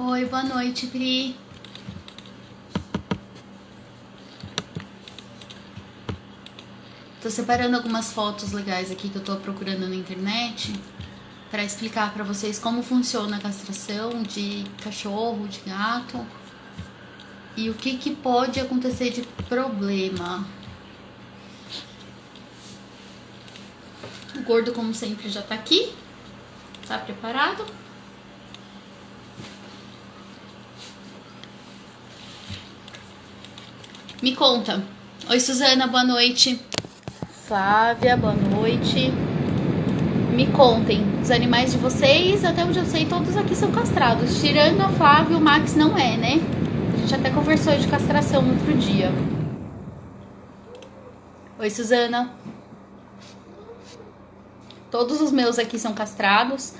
Oi, boa noite, Pri. Tô separando algumas fotos legais aqui que eu tô procurando na internet para explicar para vocês como funciona a castração de cachorro, de gato e o que pode acontecer de problema. O gordo, como sempre, já tá aqui. Tá preparado? Me conta. Oi, Suzana, boa noite. Flávia, boa noite. Me contem, os animais de vocês, até onde eu sei, todos aqui são castrados. Tirando a Flávia, o Max não é, né? A gente até conversou de castração outro dia. Oi, Suzana. Todos os meus aqui são castrados.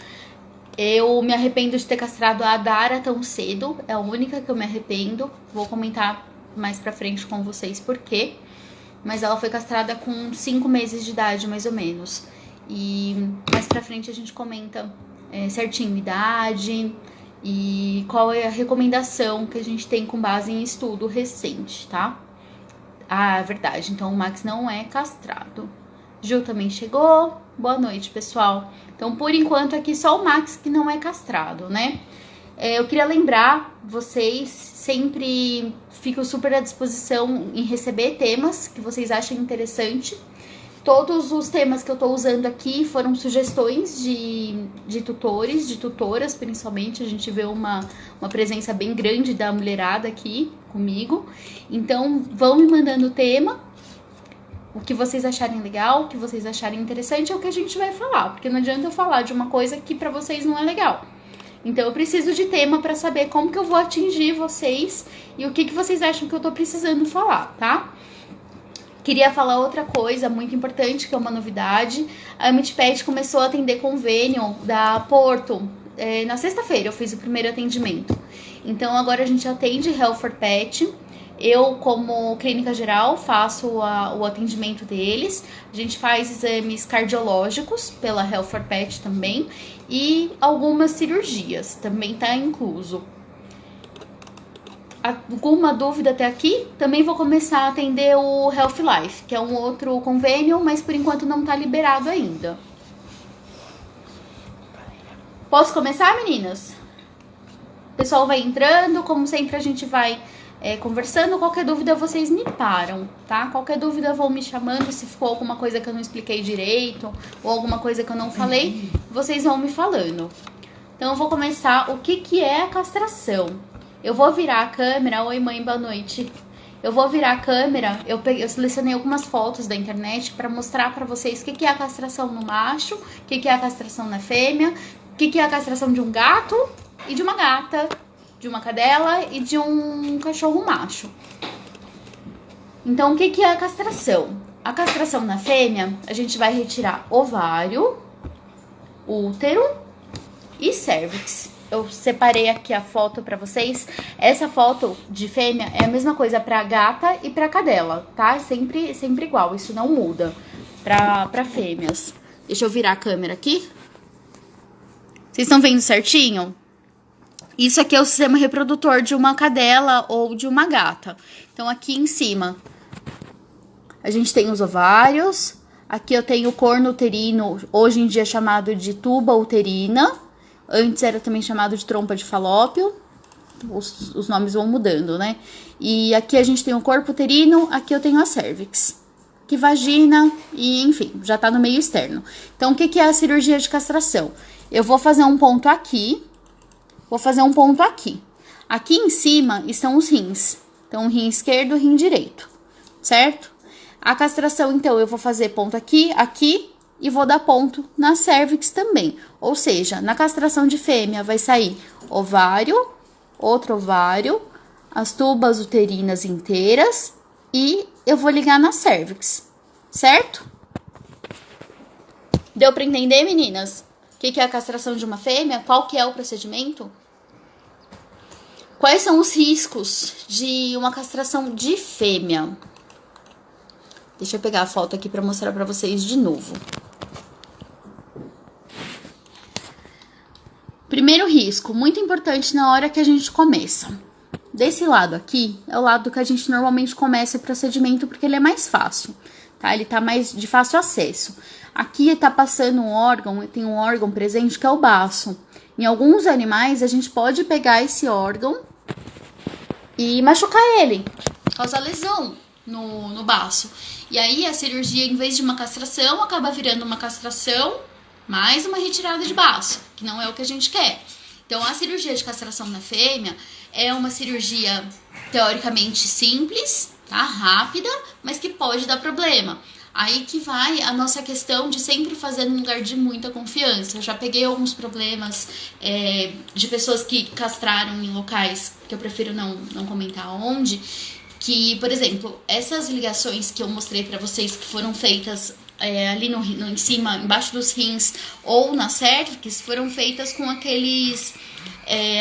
Eu me arrependo de ter castrado a Dara tão cedo. É a única que eu me arrependo. Vou comentar mais pra frente com vocês por quê. Mas ela foi castrada com 5 meses de idade, mais ou menos. E mais pra frente a gente comenta certinho idade e qual é a recomendação que a gente tem com base em estudo recente, tá? Ah, é verdade. Então o Max não é castrado. Ju também chegou. Boa noite, pessoal. Então, por enquanto, aqui só o Max que não é castrado, né? Eu queria lembrar vocês, sempre fico super à disposição em receber temas que vocês achem interessante. Todos os temas que eu tô usando aqui foram sugestões de tutores, de tutoras, principalmente. A gente vê uma presença bem grande da mulherada aqui comigo. Então, vão me mandando o tema, o que vocês acharem legal, o que vocês acharem interessante é o que a gente vai falar. Porque não adianta eu falar de uma coisa que pra vocês não é legal. Então, eu preciso de tema pra saber como que eu vou atingir vocês e o que vocês acham que eu tô precisando falar, tá? Queria falar outra coisa muito importante, que é uma novidade. A Amit Pet começou a atender convênio da Porto. Na sexta-feira eu fiz o primeiro atendimento. Então, agora a gente atende Health for Pet. Eu, como clínica geral, faço o atendimento deles. A gente faz exames cardiológicos pela Health for Pet também. E algumas cirurgias, também tá incluso. Alguma dúvida até aqui? Também vou começar a atender o Health Life, que é um outro convênio, mas por enquanto não tá liberado ainda. Posso começar, meninas? O pessoal vai entrando, como sempre a gente vai conversando. Qualquer dúvida vocês me param, tá? Qualquer dúvida vão me chamando, se ficou alguma coisa que eu não expliquei direito ou alguma coisa que eu não falei, vocês vão me falando. Então eu vou começar. O que é a castração? Eu vou virar a câmera. Oi, mãe, boa noite. Eu vou virar a câmera. Eu selecionei algumas fotos da internet para mostrar para vocês o que é a castração no macho, o que é a castração na fêmea, o que é a castração de um gato e de uma gata, de uma cadela e de um cachorro macho. Então, o que é a castração? A castração na fêmea, a gente vai retirar ovário, útero e cérvix. Eu separei aqui a foto pra vocês. Essa foto de fêmea é a mesma coisa pra gata e pra cadela, tá? É sempre igual, isso não muda pra fêmeas. Deixa eu virar a câmera aqui. Vocês estão vendo certinho? Isso aqui é o sistema reprodutor de uma cadela ou de uma gata. Então, aqui em cima, a gente tem os ovários. Aqui eu tenho o corno uterino, hoje em dia chamado de tuba uterina. Antes era também chamado de trompa de falópio. Os nomes vão mudando, né? E aqui a gente tem o corpo uterino, aqui eu tenho a cérvix. Que vagina e, enfim, já tá no meio externo. Então, o que é a cirurgia de castração? Eu vou fazer um ponto aqui. Vou fazer um ponto aqui. Aqui em cima estão os rins. Então, rim esquerdo e rim direito. Certo? A castração, então, eu vou fazer ponto aqui, aqui. E vou dar ponto na cérvix também. Ou seja, na castração de fêmea vai sair ovário, outro ovário, as tubas uterinas inteiras e eu vou ligar na cérvix, certo? Deu pra entender, meninas? O que é a castração de uma fêmea? Qual que é o procedimento? Quais são os riscos de uma castração de fêmea? Deixa eu pegar a foto aqui pra mostrar pra vocês de novo. Primeiro risco, muito importante na hora que a gente começa. Desse lado aqui, é o lado que a gente normalmente começa o procedimento, porque ele é mais fácil, tá? Ele tá mais de fácil acesso. Aqui tá passando um órgão, tem um órgão presente que é o baço. Em alguns animais, a gente pode pegar esse órgão e machucar ele, causar lesão no baço. E aí, a cirurgia, em vez de uma castração, acaba virando uma castração mais uma retirada de baço, que não é o que a gente quer. Então, a cirurgia de castração na fêmea é uma cirurgia teoricamente simples, tá? Rápida, mas que pode dar problema. Aí que vai a nossa questão de sempre fazer num lugar de muita confiança. Eu já peguei alguns problemas de pessoas que castraram em locais que eu prefiro não comentar onde, que, por exemplo, essas ligações que eu mostrei pra vocês que foram feitas ali em cima, embaixo dos rins ou na cervix, foram feitas com aqueles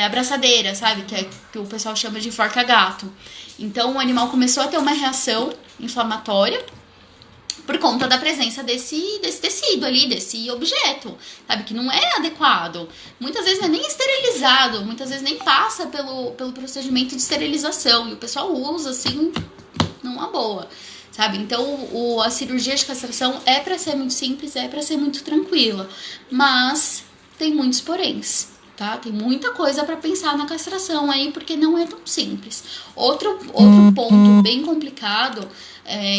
abraçadeiras, sabe? Que o pessoal chama de enforca-gato. Então, o animal começou a ter uma reação inflamatória por conta da presença desse tecido ali, desse objeto, sabe? Que não é adequado. Muitas vezes não é nem esterilizado, muitas vezes nem passa pelo procedimento de esterilização. E o pessoal usa, assim, numa boa, sabe? Então, a cirurgia de castração é pra ser muito simples, é pra ser muito tranquila. Mas tem muitos poréns, tá? Tem muita coisa pra pensar na castração aí, porque não é tão simples. Outro ponto bem complicado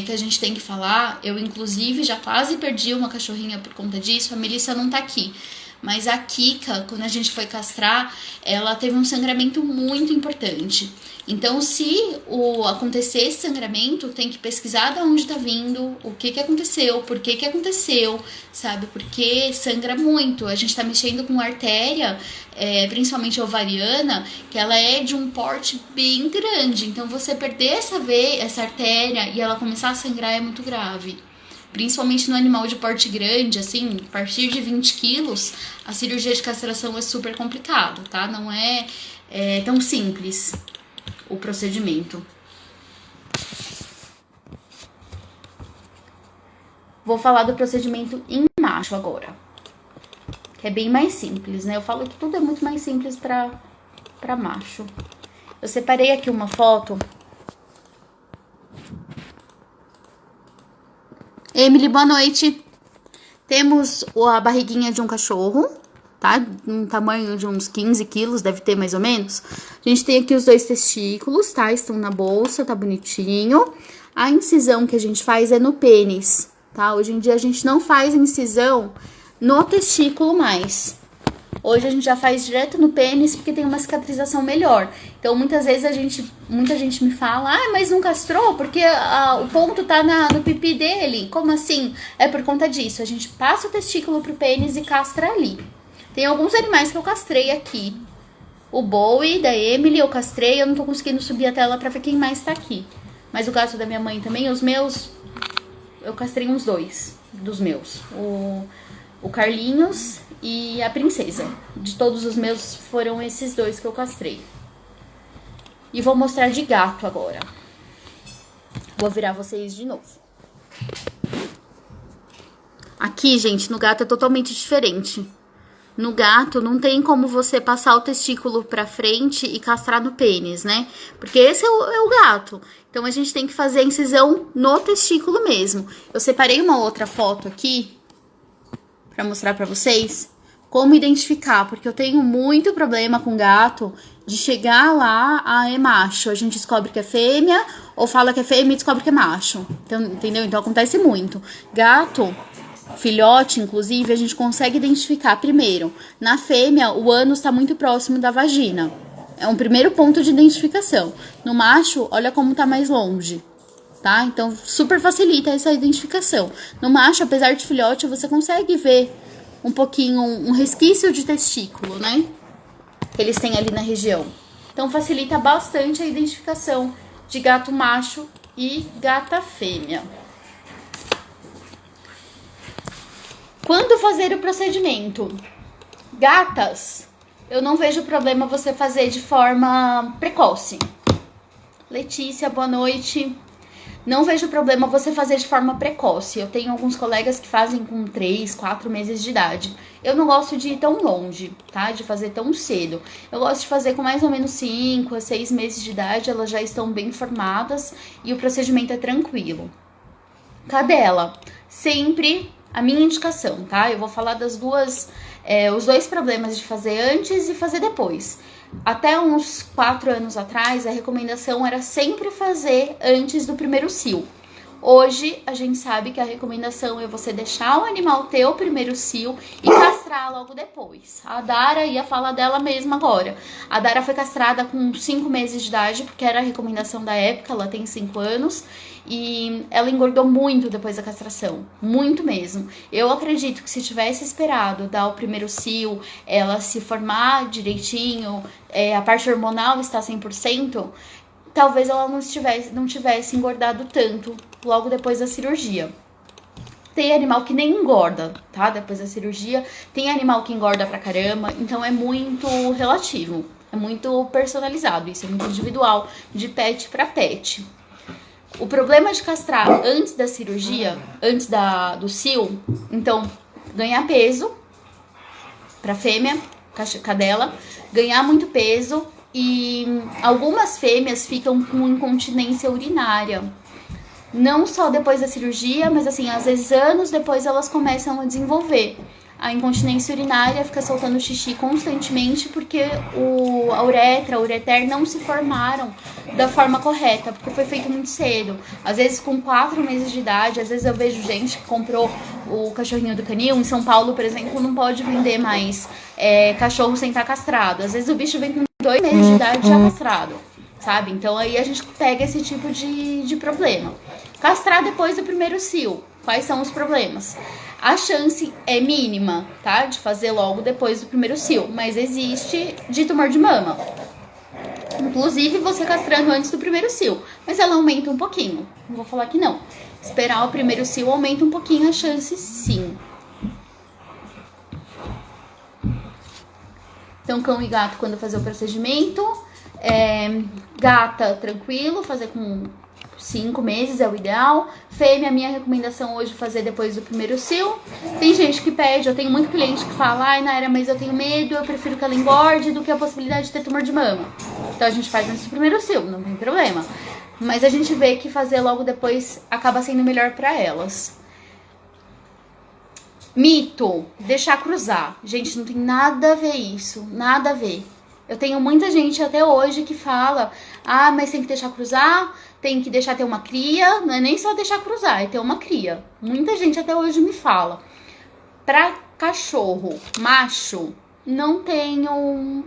que a gente tem que falar, eu inclusive já quase perdi uma cachorrinha por conta disso, a Melissa não tá aqui. Mas a Kika, quando a gente foi castrar, ela teve um sangramento muito importante. Então, se acontecer esse sangramento, tem que pesquisar de onde tá vindo, o que aconteceu, por que aconteceu, sabe? Porque sangra muito. A gente tá mexendo com artéria, principalmente ovariana, que ela é de um porte bem grande. Então, você perder essa artéria e ela começar a sangrar é muito grave. Principalmente no animal de porte grande, assim, a partir de 20 quilos, a cirurgia de castração é super complicado, tá? Não é tão simples o procedimento. Vou falar do procedimento em macho agora, que é bem mais simples, né? Eu falo que tudo é muito mais simples pra macho. Eu separei aqui uma foto. Emily, boa noite. Temos a barriguinha de um cachorro, tá? Um tamanho de uns 15 quilos, deve ter mais ou menos. A gente tem aqui os 2 testículos, tá? Estão na bolsa, tá bonitinho. A incisão que a gente faz é no pênis, tá? Hoje em dia a gente não faz incisão no testículo mais. Hoje a gente já faz direto no pênis porque tem uma cicatrização melhor. Então, muitas vezes muita gente me fala, mas não castrou porque o ponto tá no pipi dele. Como assim? É por conta disso. A gente passa o testículo pro pênis e castra ali. Tem alguns animais que eu castrei aqui. O Bowie da Emily eu castrei, eu não tô conseguindo subir a tela pra ver quem mais tá aqui. Mas o gato da minha mãe também, os meus, eu castrei uns 2 dos meus. O Carlinhos e a Princesa. De todos os meus, foram esses 2 que eu castrei. E vou mostrar de gato agora. Vou virar vocês de novo. Aqui, gente, no gato é totalmente diferente. No gato, não tem como você passar o testículo pra frente e castrar no pênis, né? Porque esse é o gato. Então, a gente tem que fazer a incisão no testículo mesmo. Eu separei uma outra foto aqui pra mostrar pra vocês como identificar, porque eu tenho muito problema com gato de chegar lá, é macho, a gente descobre que é fêmea, ou fala que é fêmea e descobre que é macho, então, entendeu? Então acontece muito. Gato, filhote, inclusive, a gente consegue identificar primeiro. Na fêmea, o ânus está muito próximo da vagina, é um primeiro ponto de identificação. No macho, olha como tá mais longe. Tá? Então, super facilita essa identificação. No macho, apesar de filhote, você consegue ver um pouquinho, um resquício de testículo, né? Que eles têm ali na região. Então, facilita bastante a identificação de gato macho e gata fêmea. Quando fazer o procedimento? Gatas, eu não vejo problema você fazer de forma precoce. Letícia, boa noite. Não vejo problema você fazer de forma precoce. Eu tenho alguns colegas que fazem com 3, 4 meses de idade. Eu não gosto de ir tão longe, tá? De fazer tão cedo. Eu gosto de fazer com mais ou menos 5 a 6 meses de idade. Elas já estão bem formadas e o procedimento é tranquilo. Cadela, sempre a minha indicação, tá? Eu vou falar das duas, os dois problemas de fazer antes e fazer depois. Até uns 4 anos atrás, a recomendação era sempre fazer antes do primeiro cio. Hoje, a gente sabe que a recomendação é você deixar o animal ter o primeiro cio e castrar logo depois. A Dara ia falar dela mesma agora. A Dara foi castrada com 5 meses de idade, porque era a recomendação da época, ela tem 5 anos. E ela engordou muito depois da castração, muito mesmo. Eu acredito que se tivesse esperado dar o primeiro cio, ela se formar direitinho, a parte hormonal está 100%, talvez ela não tivesse engordado tanto logo depois da cirurgia. Tem animal que nem engorda, tá? Depois da cirurgia, tem animal que engorda pra caramba, então é muito relativo, é muito personalizado, isso é muito individual, de pet pra pet. O problema de castrar antes da cirurgia, antes do cio, então, ganhar peso para fêmea, cadela, ganhar muito peso e algumas fêmeas ficam com incontinência urinária. Não só depois da cirurgia, mas assim, às vezes anos depois elas começam a desenvolver. A incontinência urinária fica soltando xixi constantemente porque a uretra, o ureter não se formaram da forma correta, porque foi feito muito cedo. Às vezes com 4 meses de idade, às vezes eu vejo gente que comprou o cachorrinho do canil. Em São Paulo, por exemplo, não pode vender mais cachorro sem estar castrado. Às vezes o bicho vem com 2 meses de idade já castrado, sabe? Então aí a gente pega esse tipo de problema. Castrar depois do primeiro cio. Quais são os problemas? A chance é mínima, tá? De fazer logo depois do primeiro cio, mas existe de tumor de mama. Inclusive você castrando antes do primeiro cio, mas ela aumenta um pouquinho. Não vou falar que não. Esperar o primeiro cio aumenta um pouquinho a chance, sim. Então, cão e gato, quando fazer o procedimento, gata, tranquilo, fazer com 5 meses é o ideal. Fêmea, minha recomendação hoje é fazer depois do primeiro cio. Tem gente que pede, eu tenho muito cliente que fala: ai, Naira, mas eu tenho medo, eu prefiro que ela engorde do que a possibilidade de ter tumor de mama. Então a gente faz antes do primeiro cio, não tem problema. Mas a gente vê que fazer logo depois acaba sendo melhor pra elas. Mito, deixar cruzar. Gente, não tem nada a ver isso, nada a ver. Eu tenho muita gente até hoje que fala: ah, mas tem que deixar cruzar, tem que deixar ter uma cria. Não é nem só deixar cruzar, é ter uma cria. Muita gente até hoje me fala. Pra cachorro macho, não tenho,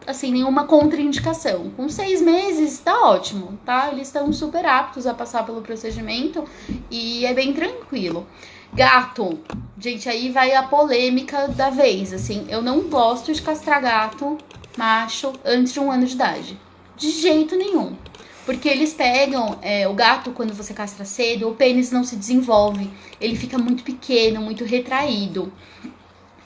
assim, nenhuma contraindicação. Com 6 meses, tá ótimo, tá? Eles estão super aptos a passar pelo procedimento e é bem tranquilo. Gato, gente, aí vai a polêmica da vez, assim. Eu não gosto de castrar gato macho antes de 1 ano de idade. De jeito nenhum. Porque eles pegam, o gato, quando você castra cedo, o pênis não se desenvolve. Ele fica muito pequeno, muito retraído.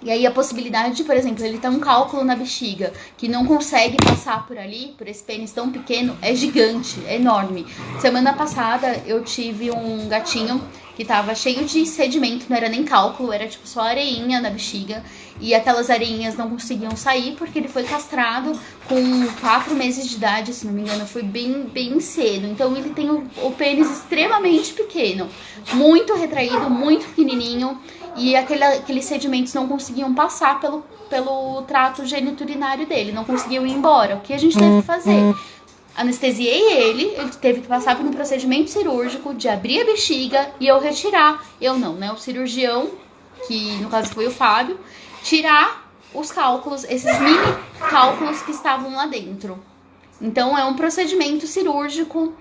E aí a possibilidade de, por exemplo, ele ter um cálculo na bexiga que não consegue passar por ali, por esse pênis tão pequeno, é gigante, é enorme. Semana passada eu tive um gatinho que tava cheio de sedimento, não era nem cálculo, era tipo só areinha na bexiga. E aquelas areinhas não conseguiam sair porque ele foi castrado com 4 meses de idade, se não me engano, foi bem cedo. Então ele tem o pênis extremamente pequeno, muito retraído, muito pequenininho. E aqueles sedimentos não conseguiam passar pelo trato geniturinário dele, não conseguiam ir embora. O que a gente teve que fazer? Anestesiei ele teve que passar por um procedimento cirúrgico de abrir a bexiga e eu retirar. Eu não, né? O cirurgião, que no caso foi o Fábio, tirar os cálculos, esses mini cálculos que estavam lá dentro. Então é um procedimento cirúrgico.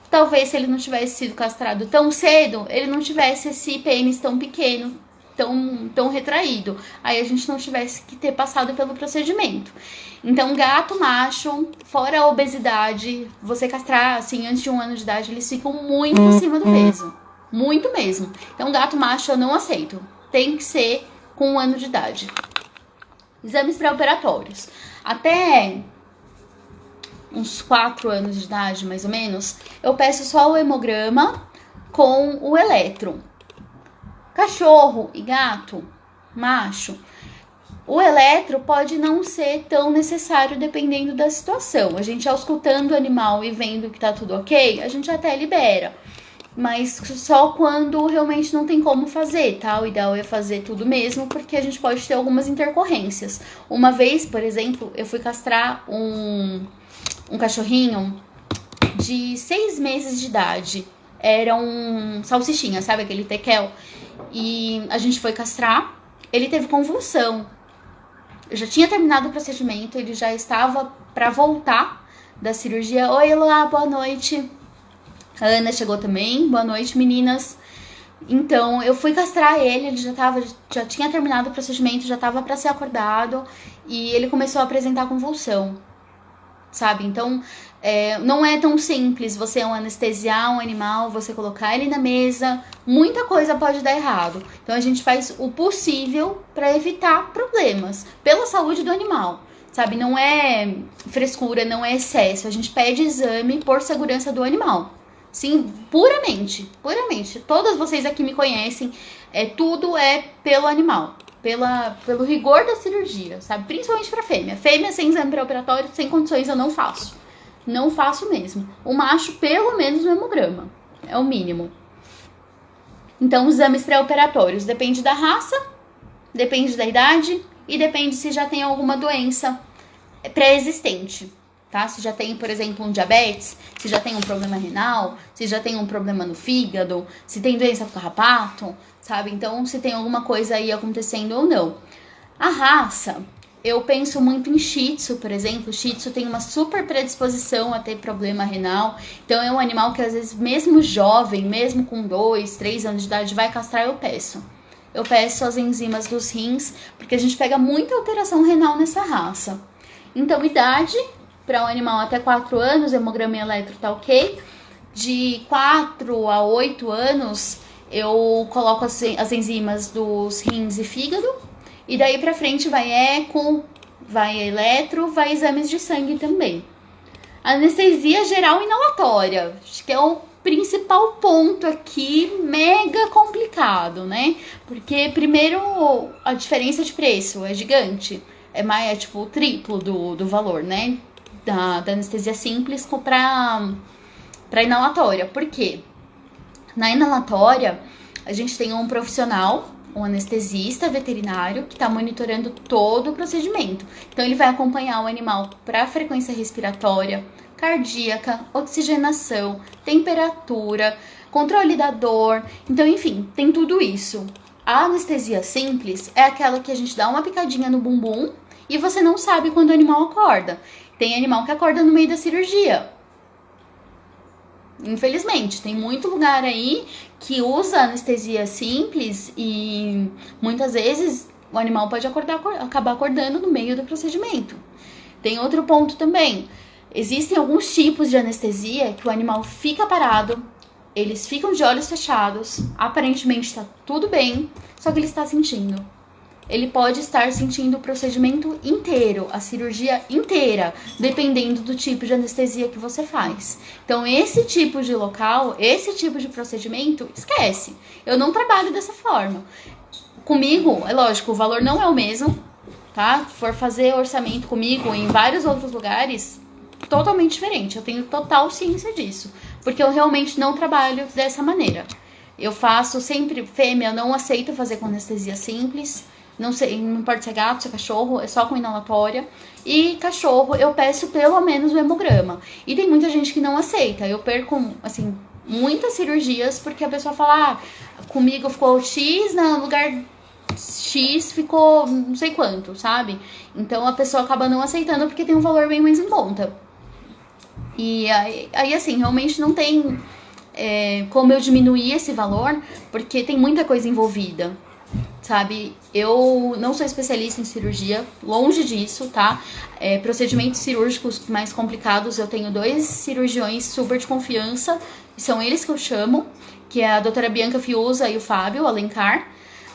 Talvez se ele não tivesse sido castrado tão cedo, ele não tivesse esse pênis tão pequeno, tão retraído. Aí a gente não tivesse que ter passado pelo procedimento. Então, gato macho, fora a obesidade, você castrar, assim, antes de 1 ano de idade, eles ficam muito acima do peso. Muito mesmo. Então, gato macho eu não aceito. Tem que ser com 1 ano de idade. Exames pré-operatórios. Até uns 4 anos de idade, mais ou menos, eu peço só o hemograma com o eletro. Cachorro e gato, macho, o eletro pode não ser tão necessário dependendo da situação. A gente, auscultando o animal e vendo que tá tudo ok, a gente até libera. Mas só quando realmente não tem como fazer, tá? O ideal é fazer tudo mesmo, porque a gente pode ter algumas intercorrências. Uma vez, por exemplo, eu fui castrar um cachorrinho de 6 meses de idade. Era um salsichinha, sabe? Aquele tekel. E a gente foi castrar. Ele teve convulsão. Eu já tinha terminado o procedimento, ele já estava para voltar da cirurgia. Oi, Elá, boa noite. A Ana chegou também. Boa noite, meninas. Então, eu fui castrar ele já tinha terminado o procedimento, já estava para ser acordado e ele começou a apresentar convulsão, sabe? Então, não é tão simples você anestesiar um animal, você colocar ele na mesa, muita coisa pode dar errado. Então, a gente faz o possível para evitar problemas pela saúde do animal, sabe? Não é frescura, não é excesso, a gente pede exame por segurança do animal. Sim, puramente. Todas vocês aqui me conhecem, tudo é pelo animal, pelo rigor da cirurgia, sabe? Principalmente pra fêmea. Fêmea sem exame pré-operatório, sem condições, eu não faço. Não faço mesmo. O macho, pelo menos, o hemograma. É o mínimo. Então, os exames pré-operatórios depende da raça, depende da idade e depende se já tem alguma doença pré-existente. Tá? Se já tem, por exemplo, um diabetes, se já tem um problema renal, se já tem um problema no fígado, se tem doença do carrapato, sabe? Então, se tem alguma coisa aí acontecendo ou não. A raça, eu penso muito em Shih Tzu, por exemplo. O Shih Tzu tem uma super predisposição a ter problema renal. Então, é um animal que, às vezes, mesmo jovem, mesmo com 2, 3 anos de idade, vai castrar, eu peço. Eu peço as enzimas dos rins, porque a gente pega muita alteração renal nessa raça. Então, idade... Para um animal até 4 anos, hemograma e eletro tá ok. De 4 a 8 anos, eu coloco as enzimas dos rins e fígado. E daí pra frente vai eco, vai eletro, vai exames de sangue também. Anestesia geral inalatória. Acho que é o principal ponto aqui, mega complicado, né? Porque, primeiro, a diferença de preço é gigante. É tipo o triplo do valor, né? Da anestesia simples para inalatória. Por quê? Na inalatória, a gente tem um profissional, um anestesista veterinário, que está monitorando todo o procedimento. Então, ele vai acompanhar o animal para frequência respiratória, cardíaca, oxigenação, temperatura, controle da dor. Então, enfim, tem tudo isso. A anestesia simples é aquela que a gente dá uma picadinha no bumbum e você não sabe quando o animal acorda. Tem animal que acorda no meio da cirurgia. Infelizmente, tem muito lugar aí que usa anestesia simples e muitas vezes o animal pode acabar acordando no meio do procedimento. Tem outro ponto também. Existem alguns tipos de anestesia que o animal fica parado, eles ficam de olhos fechados, aparentemente está tudo bem, só que ele está sentindo. Ele pode estar sentindo o procedimento inteiro, a cirurgia inteira, dependendo do tipo de anestesia que você faz. Então, esse tipo de local, esse tipo de procedimento, esquece. Eu não trabalho dessa forma. Comigo, é lógico, o valor não é o mesmo, tá? Se for fazer orçamento comigo em vários outros lugares, totalmente diferente. Eu tenho total ciência disso, porque eu realmente não trabalho dessa maneira. Eu faço sempre fêmea, eu não aceito fazer com anestesia simples. Não sei, não importa se é gato, se é cachorro, é só com inalatória. E cachorro, eu peço pelo menos o hemograma. E tem muita gente que não aceita. Eu perco, assim, muitas cirurgias porque a pessoa fala, comigo ficou X, no lugar X ficou não sei quanto, sabe? Então a pessoa acaba não aceitando porque tem um valor bem mais em conta. E aí assim, realmente não tem como eu diminuir esse valor, porque tem muita coisa envolvida. Sabe, eu não sou especialista em cirurgia, longe disso, tá? Procedimentos cirúrgicos mais complicados, eu tenho 2 cirurgiões super de confiança, são eles que eu chamo, que é a doutora Bianca Fiuza e o Fábio Alencar.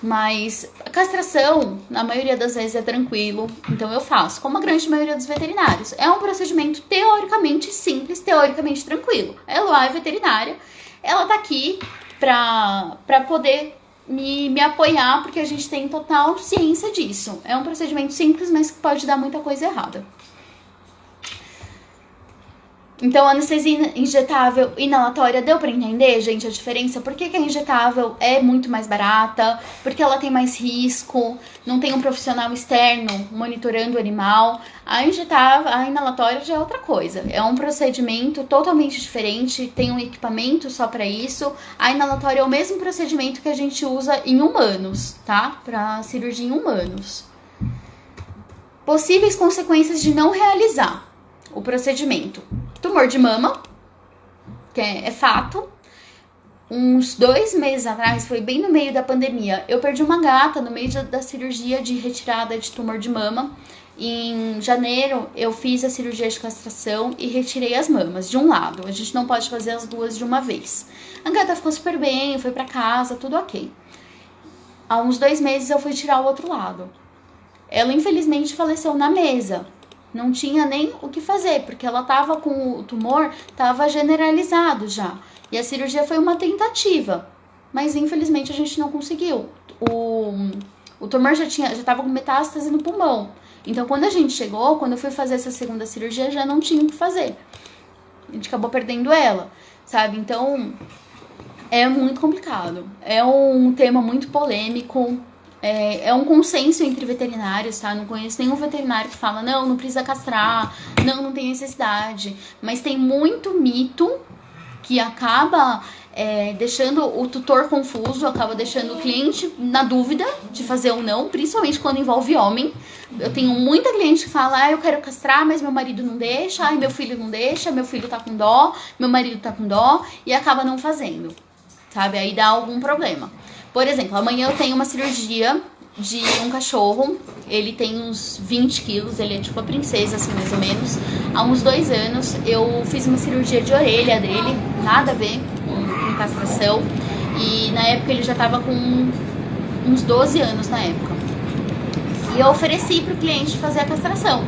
Mas a castração, na maioria das vezes, é tranquilo, então eu faço, como a grande maioria dos veterinários. É um procedimento teoricamente simples, teoricamente tranquilo. A Eloá é veterinária, ela tá aqui pra poder me apoiar, porque a gente tem total ciência disso. É um procedimento simples, mas que pode dar muita coisa errada. Então, anestesia injetável inalatória, deu pra entender, gente, a diferença? Por que a injetável é muito mais barata? Porque ela tem mais risco, não tem um profissional externo monitorando o animal. A injetável, a inalatória já é outra coisa. É um procedimento totalmente diferente, tem um equipamento só pra isso. A inalatória é o mesmo procedimento que a gente usa em humanos, tá? Pra cirurgia em humanos. Possíveis consequências de não realizar o procedimento. Tumor de mama, que é fato. Uns 2 meses atrás, foi bem no meio da pandemia, eu perdi uma gata no meio da cirurgia de retirada de tumor de mama. Em janeiro, eu fiz a cirurgia de castração e retirei as mamas de um lado. A gente não pode fazer as duas de uma vez. A gata ficou super bem, foi pra casa, tudo ok. Há uns 2 meses, eu fui tirar o outro lado. Ela, infelizmente, faleceu na mesa. Não tinha nem o que fazer, porque ela tava com o tumor, tava generalizado já. E a cirurgia foi uma tentativa, mas infelizmente a gente não conseguiu. O tumor já tava com metástase no pulmão. Então, quando a gente chegou, quando eu fui fazer essa segunda cirurgia, já não tinha o que fazer. A gente acabou perdendo ela, sabe? Então, é muito complicado. É um tema muito polêmico. É um consenso entre veterinários, tá? Não conheço nenhum veterinário que fala, não precisa castrar, não tem necessidade. Mas tem muito mito que acaba deixando o tutor confuso, acaba deixando o cliente na dúvida de fazer ou não, principalmente quando envolve homem. Eu tenho muita cliente que fala, eu quero castrar, mas meu marido não deixa, meu filho não deixa, meu filho tá com dó, meu marido tá com dó, e acaba não fazendo, sabe? Aí dá algum problema. Por exemplo, amanhã eu tenho uma cirurgia de um cachorro, ele tem uns 20 quilos, ele é tipo a princesa, assim, mais ou menos. Há uns 2 anos eu fiz uma cirurgia de orelha dele, nada a ver com castração. E na época ele já tava com uns 12 anos na época. E eu ofereci pro cliente fazer a castração.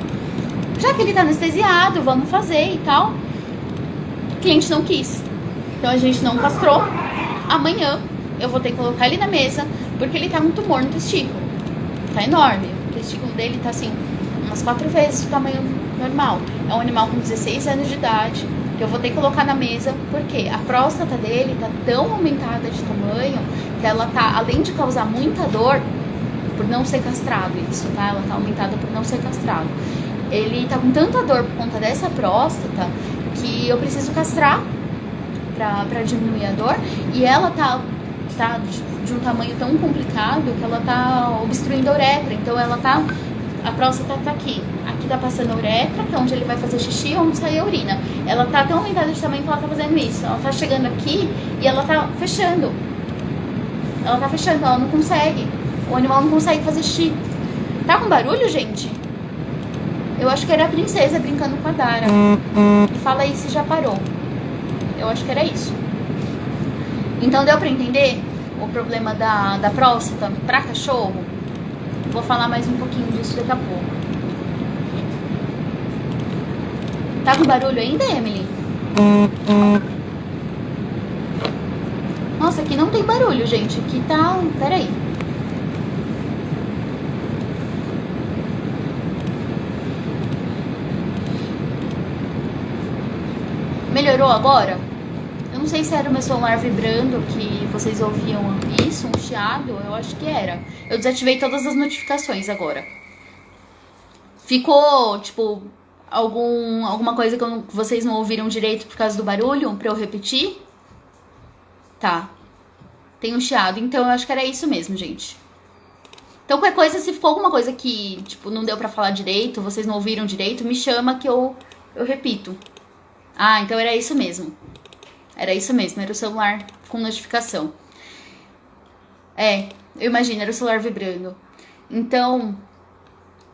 Já que ele tá anestesiado, vamos fazer e tal. O cliente não quis. Então a gente não castrou. Amanhã eu vou ter que colocar ele na mesa, porque ele tá com um tumor no testículo. Tá enorme. O testículo dele tá assim, umas 4 vezes o tamanho normal. É um animal com 16 anos de idade, que eu vou ter que colocar na mesa, porque a próstata dele tá tão aumentada de tamanho, que ela tá, além de causar muita dor, por não ser castrado isso, tá? Ela tá aumentada por não ser castrado. Ele tá com tanta dor por conta dessa próstata, que eu preciso castrar pra diminuir a dor, e ela tá de um tamanho tão complicado que ela tá obstruindo a uretra. Então a próstata tá aqui tá passando a uretra, que é onde ele vai fazer xixi, onde sai a urina. Ela tá tão aumentada de tamanho que ela tá fazendo isso. Ela tá chegando aqui e ela tá fechando. Ela não consegue. O animal não consegue fazer xixi. Tá com barulho, gente? Eu acho que era a princesa brincando com a Dara. Fala aí se já parou. Eu acho que era isso. Então deu pra entender o problema da próstata pra cachorro? Vou falar mais um pouquinho disso daqui a pouco. Tá com barulho ainda, Emily? Nossa, aqui não tem barulho, gente. Aqui tá... Peraí. Melhorou agora? Eu não sei se era o meu celular vibrando, que vocês ouviam isso, um chiado, eu acho que era. Eu desativei todas as notificações agora. Ficou, tipo, alguma coisa que vocês não ouviram direito por causa do barulho, pra eu repetir? Tá. Tem um chiado, então eu acho que era isso mesmo, gente. Então, qualquer coisa, se ficou alguma coisa que, tipo, não deu pra falar direito, vocês não ouviram direito, me chama que eu repito. Ah, então era isso mesmo. Era isso mesmo, era o celular com notificação. Eu imagino, era o celular vibrando. Então,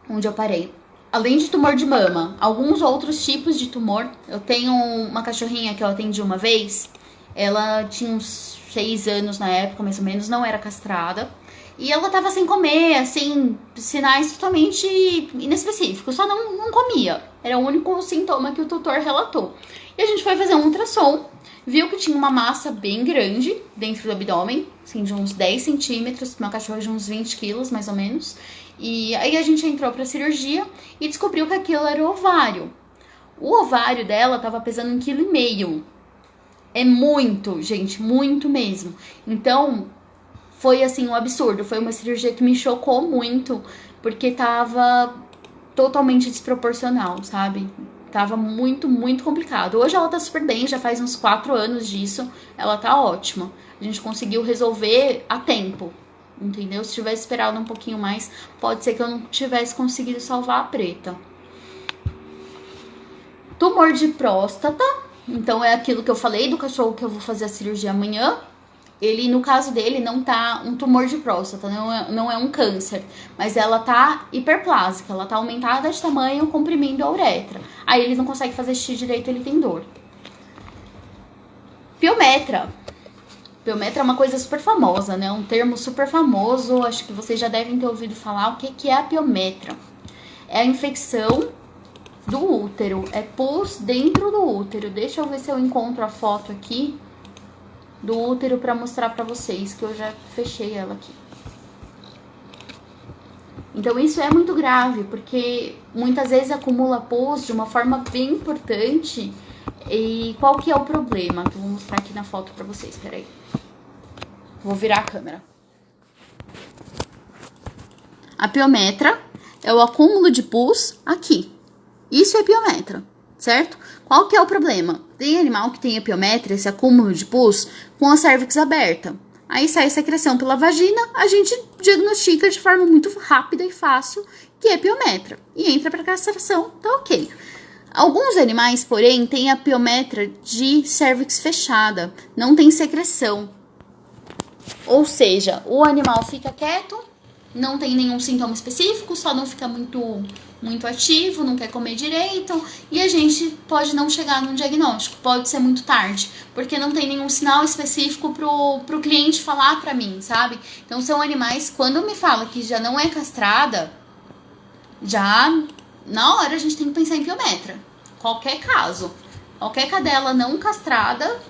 onde eu parei? Além de tumor de mama, alguns outros tipos de tumor. Eu tenho uma cachorrinha que eu atendi uma vez. Ela tinha uns 6 anos na época, mais ou menos, não era castrada. E ela tava sem comer, assim, sinais totalmente inespecíficos, só não comia. Era o único sintoma que o tutor relatou. E a gente foi fazer um ultrassom, viu que tinha uma massa bem grande dentro do abdômen, assim, de uns 10 centímetros, uma cachorra de uns 20 quilos, mais ou menos. E aí a gente entrou pra cirurgia e descobriu que aquilo era o ovário. O ovário dela tava pesando 1,5 kg. É muito, gente, muito mesmo. Então, foi assim um absurdo. Foi uma cirurgia que me chocou muito, porque tava totalmente desproporcional, sabe? Tava muito, muito complicado. Hoje ela tá super bem, já faz uns 4 anos disso. Ela tá ótima. A gente conseguiu resolver a tempo, entendeu? Se tivesse esperado um pouquinho mais, pode ser que eu não tivesse conseguido salvar a preta. Tumor de próstata. Então é aquilo que eu falei do cachorro que eu vou fazer a cirurgia amanhã. Ele, no caso dele, não tá um tumor de próstata, não é um câncer, mas ela tá hiperplásica, ela tá aumentada de tamanho, comprimindo a uretra. Aí ele não consegue fazer xixi direito, ele tem dor. Piometra. Piometra é uma coisa super famosa, né? Um termo super famoso, acho que vocês já devem ter ouvido falar. O que é a piometra? É a infecção do útero, é pus dentro do útero. Deixa eu ver se eu encontro a foto aqui do útero para mostrar para vocês, que eu já fechei ela aqui. Então isso é muito grave, porque muitas vezes acumula pus de uma forma bem importante. E qual que é o problema? Eu vou mostrar aqui na foto para vocês, peraí. Vou virar a câmera. A piometra é o acúmulo de pus aqui. Isso é piometra, certo? Qual que é o problema? Tem animal que tem a piometra, esse acúmulo de pus, com a cérvix aberta. Aí sai secreção pela vagina, a gente diagnostica de forma muito rápida e fácil que é piometra. E entra para castração, tá ok. Alguns animais, porém, têm a piometra de cérvix fechada, não tem secreção. Ou seja, o animal fica quieto, não tem nenhum sintoma específico, só não fica muito ativo, não quer comer direito, e a gente pode não chegar num diagnóstico, pode ser muito tarde, porque não tem nenhum sinal específico pro cliente falar pra mim, sabe? Então são animais, quando me fala que já não é castrada, já na hora a gente tem que pensar em piometra. Qualquer caso, qualquer cadela não castrada,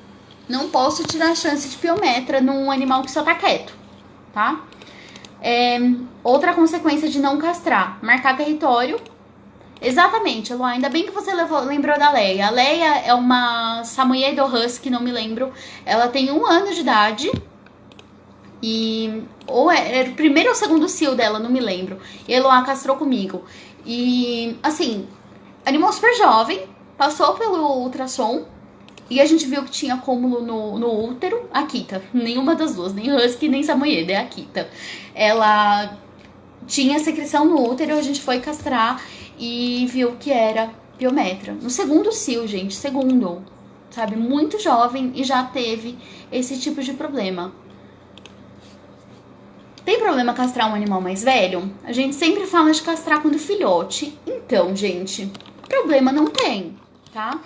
não posso tirar a chance de piometra num animal que só tá quieto, tá? Outra consequência de não castrar, marcar território. Exatamente, Eloá, ainda bem que você lembrou da Leia. A Leia é uma Samoyed Husky, não me lembro. Ela tem 1 ano de idade. E ou era o primeiro ou segundo cio dela, não me lembro. E a Eloá castrou comigo. E, assim, animal super jovem, passou pelo ultrassom. E a gente viu que tinha acúmulo no útero. A Kita, nenhuma das duas, nem Husky, nem Samoyed, é a Kita. Ela tinha secreção no útero, a gente foi castrar e viu que era piometra. No segundo cio, gente, segundo, sabe? Muito jovem e já teve esse tipo de problema. Tem problema castrar um animal mais velho? A gente sempre fala de castrar quando filhote. Então, gente, problema não tem, tá?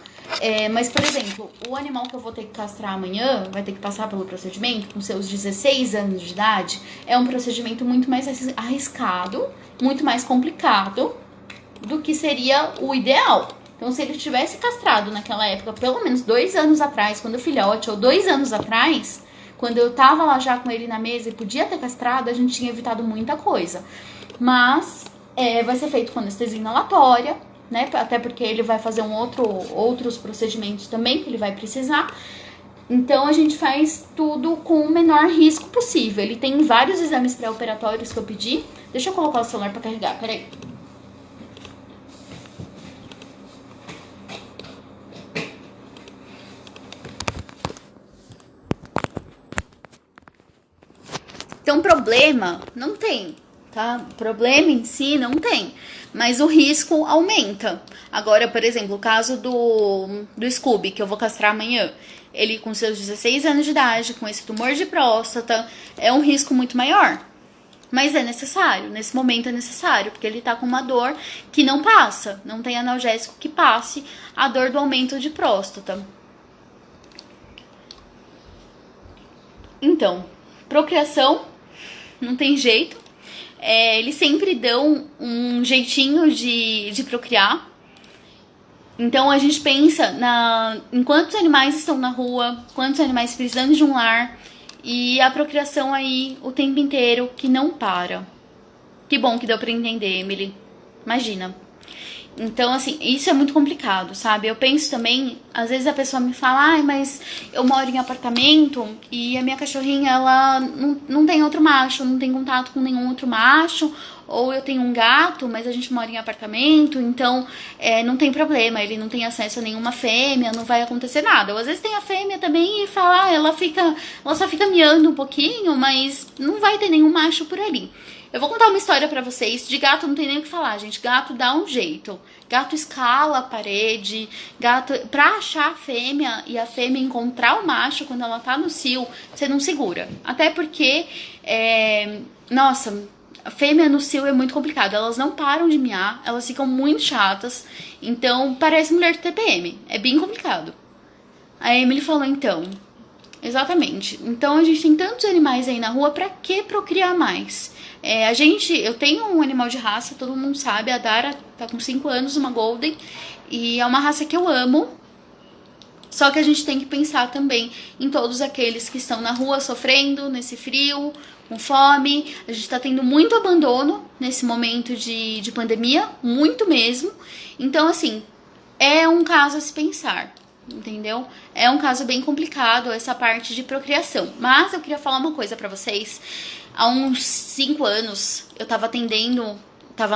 Mas, por exemplo, o animal que eu vou ter que castrar amanhã, vai ter que passar pelo procedimento com seus 16 anos de idade, é um procedimento muito mais arriscado, muito mais complicado do que seria o ideal. Então, se ele tivesse castrado naquela época, pelo menos 2 anos atrás, quando filhote, ou 2 anos atrás, quando eu tava lá já com ele na mesa e podia ter castrado, a gente tinha evitado muita coisa. Mas vai ser feito com anestesia inalatória, né? Até porque ele vai fazer outros procedimentos também que ele vai precisar. Então a gente faz tudo com o menor risco possível. Ele tem vários exames pré-operatórios que eu pedi. Deixa eu colocar o celular para carregar, peraí. Então problema não tem, tá? Problema em si não tem, mas o risco aumenta. Agora, por exemplo, o caso do Scooby, que eu vou castrar amanhã, ele com seus 16 anos de idade, com esse tumor de próstata, é um risco muito maior. Mas é necessário, nesse momento é necessário, porque ele tá com uma dor que não passa, não tem analgésico que passe a dor do aumento de próstata. Então, procriação não tem jeito. Eles sempre dão um jeitinho de procriar. Então a gente pensa em quantos animais estão na rua, quantos animais precisando de um lar, e a procriação aí o tempo inteiro que não para. Que bom que deu pra entender, Emily. Imagina. Então, assim, isso é muito complicado, sabe? Eu penso também, às vezes a pessoa me fala, mas eu moro em apartamento e a minha cachorrinha, ela não tem outro macho, não tem contato com nenhum outro macho, ou eu tenho um gato, mas a gente mora em apartamento, então não tem problema, ele não tem acesso a nenhuma fêmea, não vai acontecer nada. Ou às vezes tem a fêmea também e fala, ela só fica miando um pouquinho, mas não vai ter nenhum macho por ali. Eu vou contar uma história pra vocês. De gato não tem nem o que falar, gente. Gato dá um jeito. Gato escala a parede. Gato, pra achar a fêmea e a fêmea encontrar o macho quando ela tá no cio, você não segura. Até porque, nossa, a fêmea no cio é muito complicado. Elas não param de miar, elas ficam muito chatas. Então, parece mulher de TPM. É bem complicado. A Emily falou, então... Exatamente. Então a gente tem tantos animais aí na rua, pra que procriar mais? Eu tenho um animal de raça, todo mundo sabe, a Dara tá com 5 anos, uma Golden, e é uma raça que eu amo. Só que a gente tem que pensar também em todos aqueles que estão na rua sofrendo nesse frio, com fome. A gente tá tendo muito abandono nesse momento de pandemia, muito mesmo. Então, assim, é um caso a se pensar. Entendeu? É um caso bem complicado essa parte de procriação. Mas eu queria falar uma coisa pra vocês. Há uns 5 anos eu tava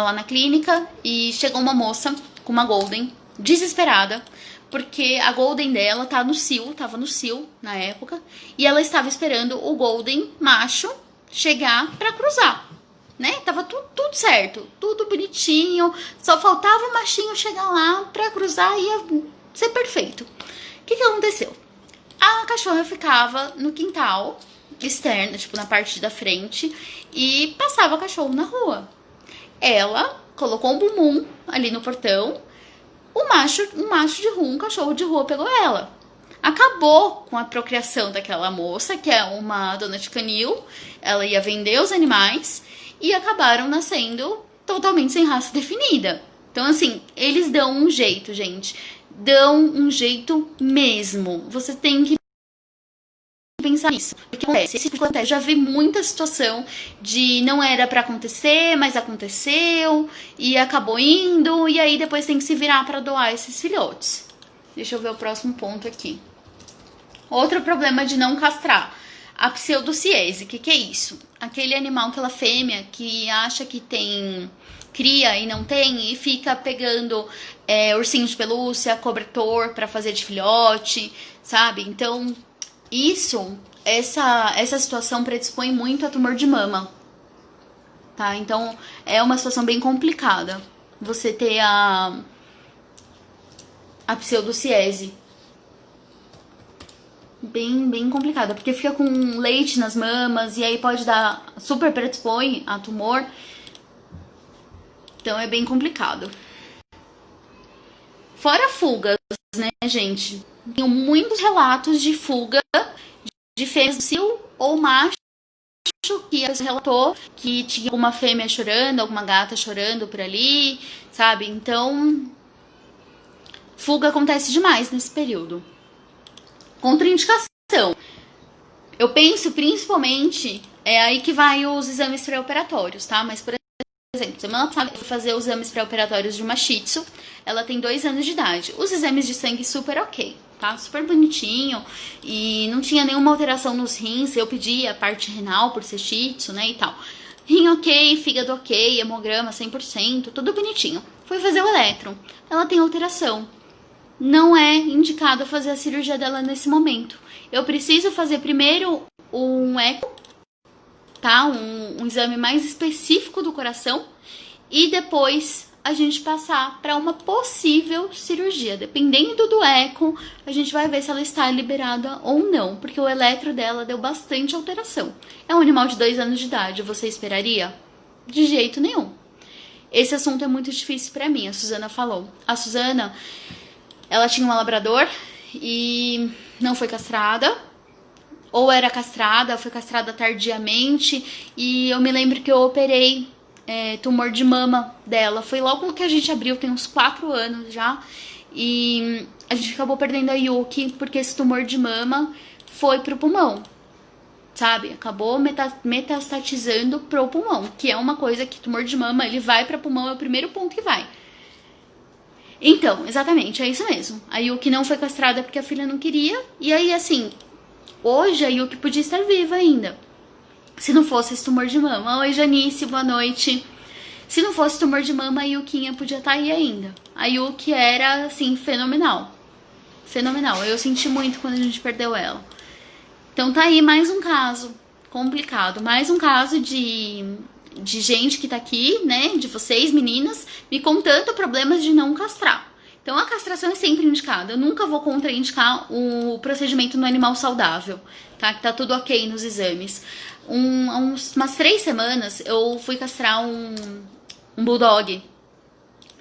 lá na clínica e chegou uma moça com uma Golden, desesperada, porque a Golden dela tava no cio na época, e ela estava esperando o Golden macho chegar pra cruzar, né? Tava tudo certo, tudo bonitinho, só faltava o machinho chegar lá pra cruzar e ia ser perfeito. O que aconteceu? A cachorra ficava no quintal externo, tipo na parte da frente, e passava o cachorro na rua. Ela colocou um bumbum ali no portão, um macho de rua, um cachorro de rua pegou ela. Acabou com a procriação daquela moça, que é uma dona de canil. Ela ia vender os animais e acabaram nascendo totalmente sem raça definida. Então, assim, eles dão um jeito, gente. Dão um jeito mesmo. Você tem que pensar nisso. O que acontece? Já vi muita situação de não era pra acontecer, mas aconteceu e acabou indo, e aí depois tem que se virar pra doar esses filhotes. Deixa eu ver o próximo ponto aqui. Outro problema de não castrar. A pseudociese. O que é isso? Aquele animal, aquela fêmea que acha que tem cria e não tem, e fica pegando ursinho de pelúcia, cobertor pra fazer de filhote, sabe? Então, essa situação predispõe muito a tumor de mama, tá? Então, é uma situação bem complicada você ter a pseudociese. Bem complicada, porque fica com leite nas mamas e aí pode dar, super predispõe a tumor. Então é bem complicado. Fora fugas, né, gente? Tenho muitos relatos de fuga de fêmeas do cio ou macho que a pessoa relatou que tinha alguma fêmea chorando, alguma gata chorando por ali, sabe? Então, fuga acontece demais nesse período. Contraindicação. Eu penso principalmente, aí que vai os exames pré-operatórios, tá? Mas, por exemplo, semana passada eu fui fazer os exames pré-operatórios de uma Shih Tzu. Ela tem 2 anos de idade. Os exames de sangue super ok, tá? Super bonitinho. E não tinha nenhuma alteração nos rins. Eu pedi a parte renal por ser Shih Tzu, né, e tal. Rim ok, fígado ok, hemograma 100%, tudo bonitinho. Fui fazer o eletro. Ela tem alteração. Não é indicado fazer a cirurgia dela nesse momento. Eu preciso fazer primeiro um eco, tá? Um exame mais específico do coração, e depois a gente passar para uma possível cirurgia. Dependendo do eco, a gente vai ver se ela está liberada ou não, porque o eletro dela deu bastante alteração. É um animal de 2 anos de idade, você esperaria? De jeito nenhum. Esse assunto é muito difícil para mim, a Suzana falou. A Suzana, ela tinha um labrador e não foi castrada. ou era castrada, foi castrada tardiamente, e eu me lembro que eu operei tumor de mama dela. Foi logo que a gente abriu, tem uns 4 anos já, e a gente acabou perdendo a Yuki, porque esse tumor de mama foi pro pulmão, sabe? Acabou metastatizando pro pulmão, que é uma coisa que tumor de mama, ele vai pra pulmão, é o primeiro ponto que vai. Então, exatamente, é isso mesmo. A Yuki não foi castrada porque a filha não queria, e aí, assim, hoje a Yuki podia estar viva ainda, se não fosse esse tumor de mama. Oi, Janice, boa noite. Se não fosse tumor de mama, a Yukinha podia estar aí ainda. A Yuki era, assim, fenomenal. Fenomenal. Eu senti muito quando a gente perdeu ela. Então tá aí mais um caso complicado. Mais um caso de gente que tá aqui, né? De vocês, meninas, me contando problemas de não castrar. Então a castração é sempre indicada. Eu nunca vou contraindicar o procedimento no animal saudável, tá? Que tá tudo ok nos exames. Umas 3 semanas eu fui castrar um bulldog.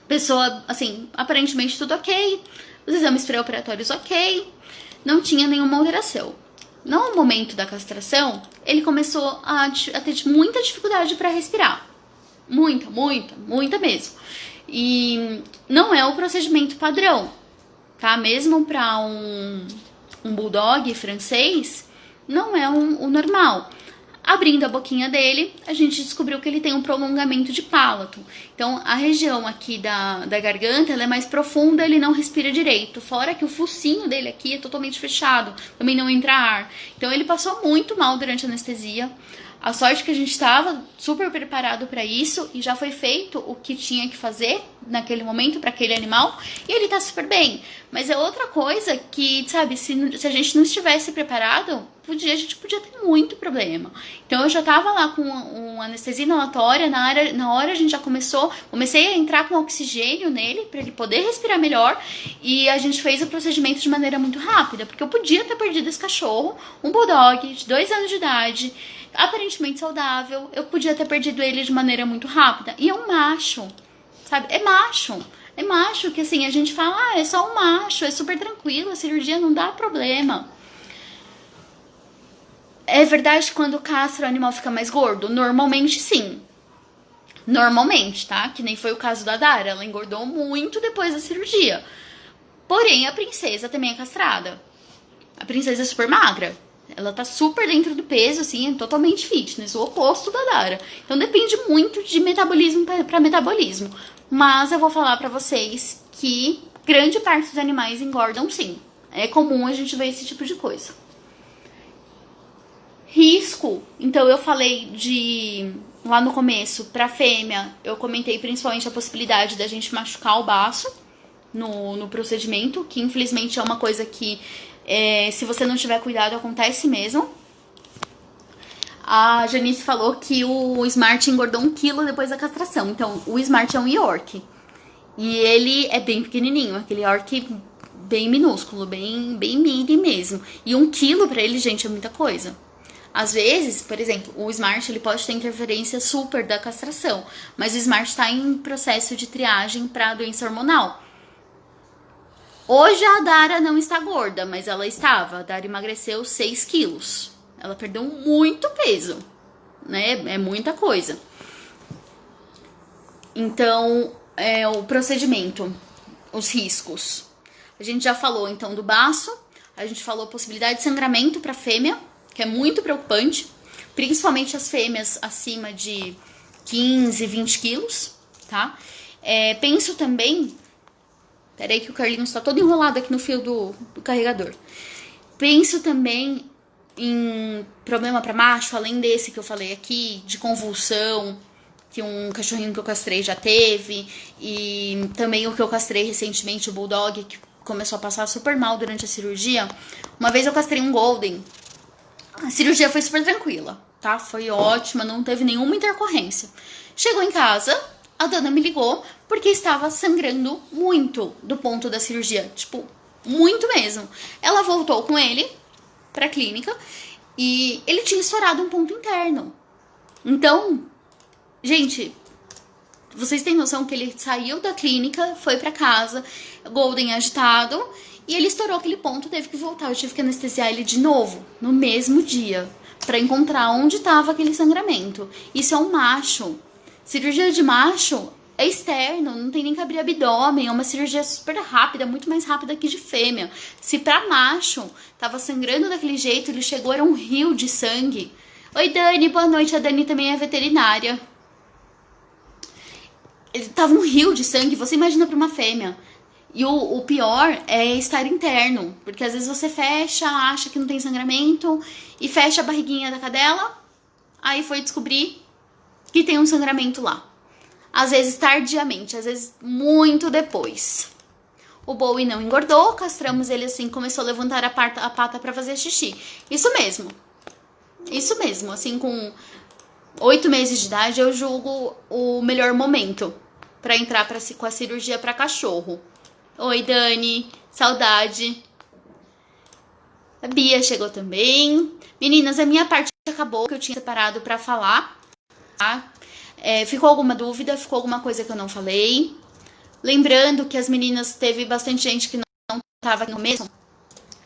Pessoa, assim, aparentemente tudo ok. Os exames pré-operatórios ok. Não tinha nenhuma alteração. No momento da castração, ele começou a ter muita dificuldade para respirar. Muita mesmo. E não é o procedimento padrão, tá? Mesmo para um bulldog francês, não é o normal. Abrindo a boquinha dele, a gente descobriu que ele tem um prolongamento de palato. Então, a região aqui da garganta, ela é mais profunda, ele não respira direito. Fora que o focinho dele aqui é totalmente fechado, também não entra ar. Então, ele passou muito mal durante a anestesia. A sorte que a gente estava super preparado para isso e já foi feito o que tinha que fazer naquele momento para aquele animal e ele tá super bem. Mas é outra coisa que, sabe, se a gente não estivesse preparado, a gente podia ter muito problema. Então eu já tava lá com anestesia inalatória, na hora a gente já comecei a entrar com oxigênio nele para ele poder respirar melhor e a gente fez o procedimento de maneira muito rápida, porque eu podia ter perdido esse cachorro, um bulldog de 2 anos de idade, aparentemente saudável, eu podia ter perdido ele de maneira muito rápida. E é um macho, sabe? É macho que assim, a gente fala, é só um macho, é super tranquilo, a cirurgia não dá problema. É verdade que quando castra o animal fica mais gordo? Normalmente sim. Normalmente, tá? Que nem foi o caso da Dara, ela engordou muito depois da cirurgia. Porém, a princesa também é castrada. A princesa é super magra. Ela tá super dentro do peso, assim, é totalmente fitness, o oposto da Dara. Então depende muito de metabolismo para metabolismo. Mas eu vou falar pra vocês que grande parte dos animais engordam sim. É comum a gente ver esse tipo de coisa. Risco, então eu falei lá no começo, pra fêmea, eu comentei principalmente a possibilidade da gente machucar o baço no procedimento, que infelizmente é uma coisa que se você não tiver cuidado, acontece mesmo. A Janice falou que o Smart engordou 1 quilo depois da castração. Então, o Smart é um York. E ele é bem pequenininho, aquele York bem minúsculo, bem mini mesmo. E 1 quilo pra ele, gente, é muita coisa. Às vezes, por exemplo, o Smart ele pode ter interferência super da castração. Mas o Smart está em processo de triagem para doença hormonal. Hoje a Dara não está gorda, mas ela estava. A Dara emagreceu 6 quilos. Ela perdeu muito peso, né? É muita coisa. Então, o procedimento, os riscos. A gente já falou, então, do baço. A gente falou possibilidade de sangramento para fêmea, que é muito preocupante. Principalmente as fêmeas acima de 15, 20 quilos, tá? Penso também... Peraí que o Carlinhos tá todo enrolado aqui no fio do carregador. Penso também em problema para macho, além desse que eu falei aqui, de convulsão, que um cachorrinho que eu castrei já teve, e também o que eu castrei recentemente, o Bulldog, que começou a passar super mal durante a cirurgia. Uma vez eu castrei um Golden. A cirurgia foi super tranquila, tá? Foi ótima, não teve nenhuma intercorrência. Chegou em casa, a dona me ligou porque estava sangrando muito do ponto da cirurgia, tipo, muito mesmo. Ela voltou com ele pra clínica e ele tinha estourado um ponto interno. Então, gente, Vocês têm noção que ele saiu da clínica, foi pra casa, Golden agitado, e ele estourou aquele ponto, teve que voltar. Eu tive que anestesiar ele de novo, no mesmo dia, pra encontrar onde tava aquele sangramento. Isso é um macho. Cirurgia de macho é externo, não tem nem que abrir abdômen, é uma cirurgia super rápida, muito mais rápida que de fêmea. Se pra macho tava sangrando daquele jeito, ele chegou, era um rio de sangue. Oi, Dani, boa noite. A Dani também é veterinária. Ele tava um rio de sangue, você imagina pra uma fêmea. E o pior é estar interno, porque às vezes você fecha, acha que não tem sangramento, e fecha a barriguinha da cadela, aí foi descobrir que tem um sangramento lá. Às vezes tardiamente, às vezes muito depois. O Bowie não engordou, castramos ele assim, começou a levantar a pata pra fazer xixi. Isso mesmo, assim, com 8 meses de idade, eu julgo o melhor momento pra entrar com a cirurgia pra cachorro. Oi, Dani, saudade. A Bia chegou também. Meninas, a minha parte acabou, que eu tinha separado pra falar, tá? Ficou alguma dúvida? Ficou alguma coisa que eu não falei? Lembrando que as meninas, teve bastante gente que não tava aqui no mesmo.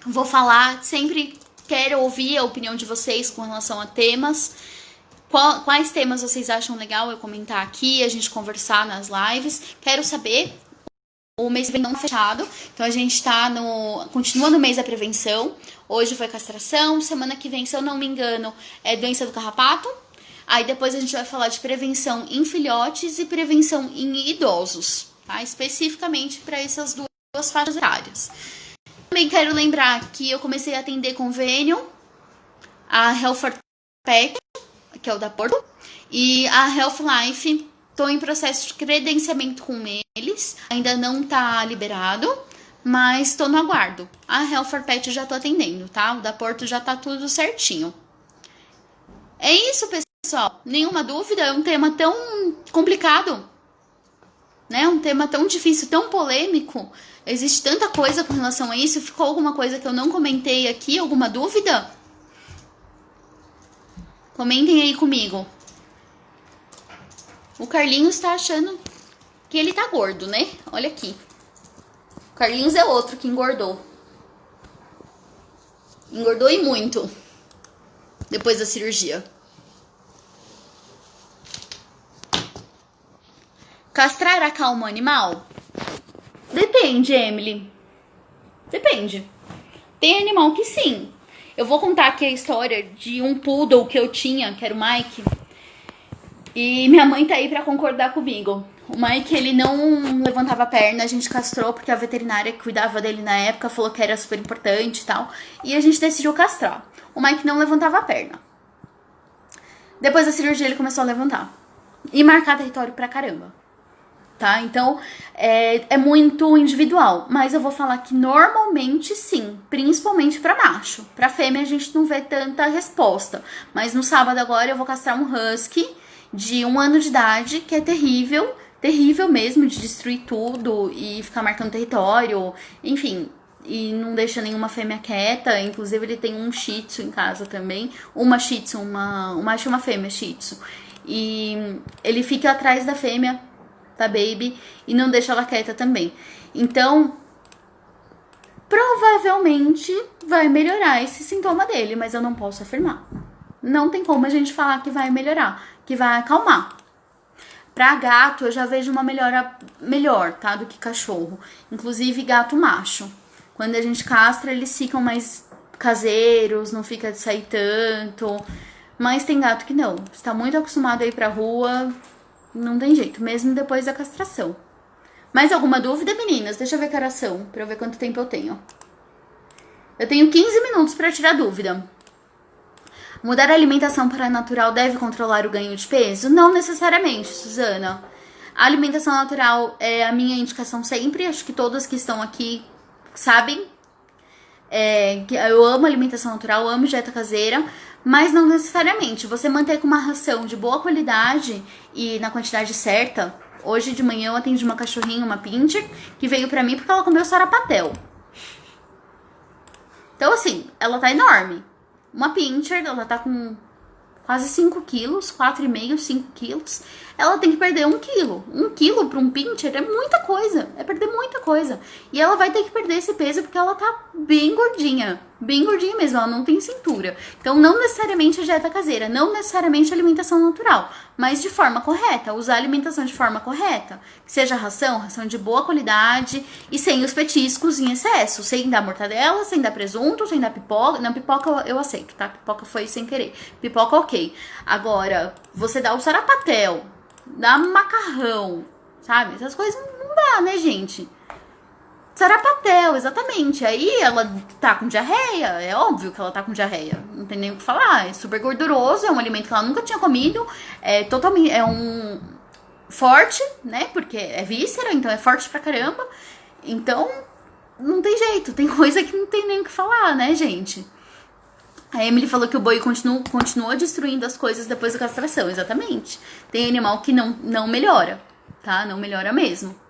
Vou falar, sempre quero ouvir a opinião de vocês com relação a temas. Quais temas vocês acham legal eu comentar aqui, a gente conversar nas lives. Quero saber. O mês vem não fechado, então a gente continua no mês da prevenção. Hoje foi castração, semana que vem, se eu não me engano, é doença do carrapato. Aí depois a gente vai falar de prevenção em filhotes e prevenção em idosos, tá? Especificamente para essas duas faixas etárias. Também quero lembrar que eu comecei a atender convênio, a Health for Pet, que é o da Porto, e a Health Life. Estou em processo de credenciamento com eles, ainda não tá liberado, mas estou no aguardo. A Health for Pet eu já tô atendendo, tá? O da Porto já tá tudo certinho. É isso, pessoal. Nenhuma dúvida, é um tema tão complicado, né? Um tema tão difícil, tão polêmico. Existe tanta coisa com relação a isso. Ficou alguma coisa que eu não comentei aqui? Alguma dúvida? Comentem aí comigo. O Carlinhos tá achando que ele tá gordo, né? Olha aqui. O Carlinhos é outro que engordou. Engordou e muito. Depois da cirurgia. Castrar acalma o animal? Depende, Emily. Depende. Tem animal que sim. Eu vou contar aqui a história de um poodle que eu tinha, que era o Mike. E minha mãe tá aí pra concordar comigo. O Mike, ele não levantava a perna, a gente castrou porque a veterinária que cuidava dele na época falou que era super importante e tal. E a gente decidiu castrar. O Mike não levantava a perna. Depois da cirurgia ele começou a levantar. E marcar território pra caramba. Tá? Então, é muito individual. Mas eu vou falar que normalmente sim, principalmente pra macho. Pra fêmea a gente não vê tanta resposta. Mas no sábado agora eu vou castrar um husky de 1 ano de idade, que é terrível mesmo, de destruir tudo e ficar marcando território, enfim, e não deixa nenhuma fêmea quieta. Inclusive ele tem um shih tzu em casa também, uma shih tzu, uma macho e uma fêmea shih tzu, e ele fica atrás da fêmea, da baby, e não deixa ela quieta também. Então, provavelmente vai melhorar esse sintoma dele, mas eu não posso afirmar. Não tem como a gente falar que vai melhorar, que vai acalmar. Pra gato, eu já vejo uma melhora melhor, tá? Do que cachorro. Inclusive, gato macho. Quando a gente castra, eles ficam mais caseiros, não fica de sair tanto. Mas tem gato que não. Você tá muito acostumado a ir pra rua, não tem jeito, mesmo depois da castração. Mais alguma dúvida, meninas? Deixa eu ver que horas são, pra eu ver quanto tempo eu tenho. Eu tenho 15 minutos pra tirar dúvida. Mudar a alimentação para a natural deve controlar o ganho de peso? Não necessariamente, Suzana. A alimentação natural é a minha indicação sempre. Acho que todas que estão aqui sabem. Que eu amo alimentação natural, amo dieta caseira. Mas não necessariamente. Você manter com uma ração de boa qualidade e na quantidade certa. Hoje de manhã eu atendi uma cachorrinha, uma pincher, que veio pra mim porque ela comeu sarapatel. Então assim, ela tá enorme. Uma pincher, ela tá com quase 5 quilos, 4,5, 5 quilos. Ela tem que perder 1 quilo. 1 quilo para um pincher é muita coisa, é perder muita coisa. E ela vai ter que perder esse peso porque ela tá bem gordinha mesmo, ela não tem cintura. Então, não necessariamente a dieta caseira, não necessariamente a alimentação natural, mas de forma correta, usar a alimentação de forma correta. Que seja ração de boa qualidade e sem os petiscos em excesso, sem dar mortadela, sem dar presunto, sem dar pipoca. Não, pipoca eu aceito, tá? Pipoca foi sem querer. Pipoca ok. Agora, você dá o sarapatel, dá macarrão, sabe? Essas coisas não dá, né, gente? Sarapatel, exatamente. Aí ela tá com diarreia, é óbvio que ela tá com diarreia. Não tem nem o que falar. É super gorduroso, é um alimento que ela nunca tinha comido. É um forte, né? Porque é víscera, então é forte pra caramba. Então, não tem jeito. Tem coisa que não tem nem o que falar, né, gente? A Emily falou que o boi continua destruindo as coisas depois da castração. Exatamente. Tem animal que não melhora, tá? Não melhora mesmo.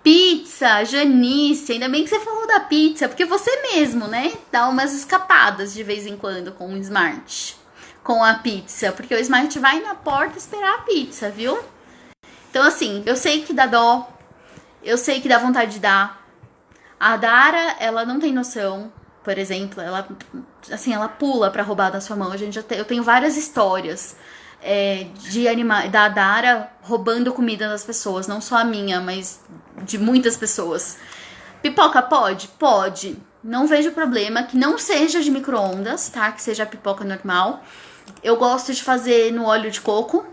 Pizza, Janice, ainda bem que você falou da pizza, porque você mesmo, né, dá umas escapadas de vez em quando com o Smart, com a pizza, porque o Smart vai na porta esperar a pizza, viu? Então, assim, eu sei que dá dó, eu sei que dá vontade de dar. A Dara, ela não tem noção, por exemplo, ela pula pra roubar da sua mão. Eu tenho várias histórias da Dara roubando comida das pessoas, não só a minha, mas de muitas pessoas. Pipoca pode? Pode. Não vejo problema, que não seja de micro-ondas, tá? Que seja a pipoca normal. Eu gosto de fazer no óleo de coco,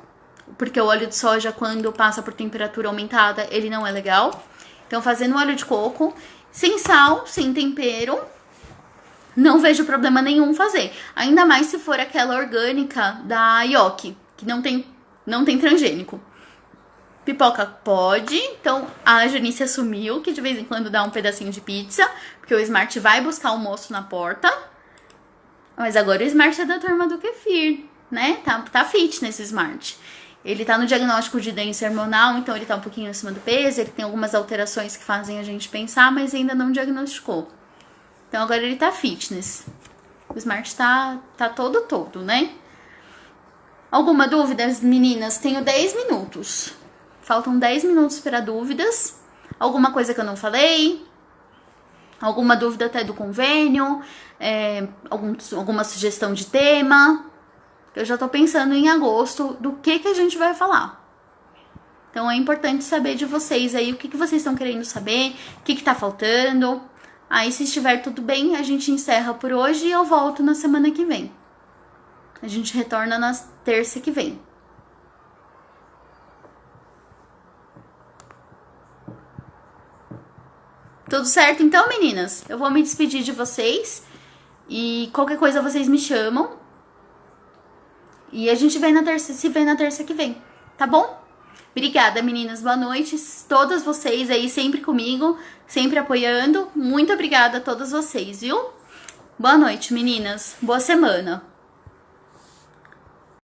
porque o óleo de soja, quando passa por temperatura aumentada, ele não é legal. Então, fazer no óleo de coco, sem sal, sem tempero, não vejo problema nenhum fazer. Ainda mais se for aquela orgânica da Yoki, que não tem transgênico. Pipoca pode, então a Janice assumiu que de vez em quando dá um pedacinho de pizza, porque o Smart vai buscar o almoço na porta. Mas agora o Smart é da turma do kefir, né? Tá fitness esse Smart. Ele tá no diagnóstico de doença hormonal, então ele tá um pouquinho acima do peso, ele tem algumas alterações que fazem a gente pensar, mas ainda não diagnosticou. Então agora ele tá fitness. O Smart tá todo, né? Alguma dúvida, meninas? Tenho 10 minutos. Faltam 10 minutos para dúvidas. Alguma coisa que eu não falei? Alguma dúvida até do convênio? Alguma sugestão de tema? Eu já tô pensando em agosto do que a gente vai falar. Então é importante saber de vocês aí o que vocês estão querendo saber, o que tá faltando. Aí se estiver tudo bem, a gente encerra por hoje e eu volto na semana que vem. A gente retorna na terça que vem. Tudo certo então, meninas? Eu vou me despedir de vocês. E qualquer coisa vocês me chamam. E a gente se vê na terça que vem, tá bom? Obrigada, meninas. Boa noite. Todas vocês aí sempre comigo, sempre apoiando. Muito obrigada a todas vocês, viu? Boa noite, meninas. Boa semana.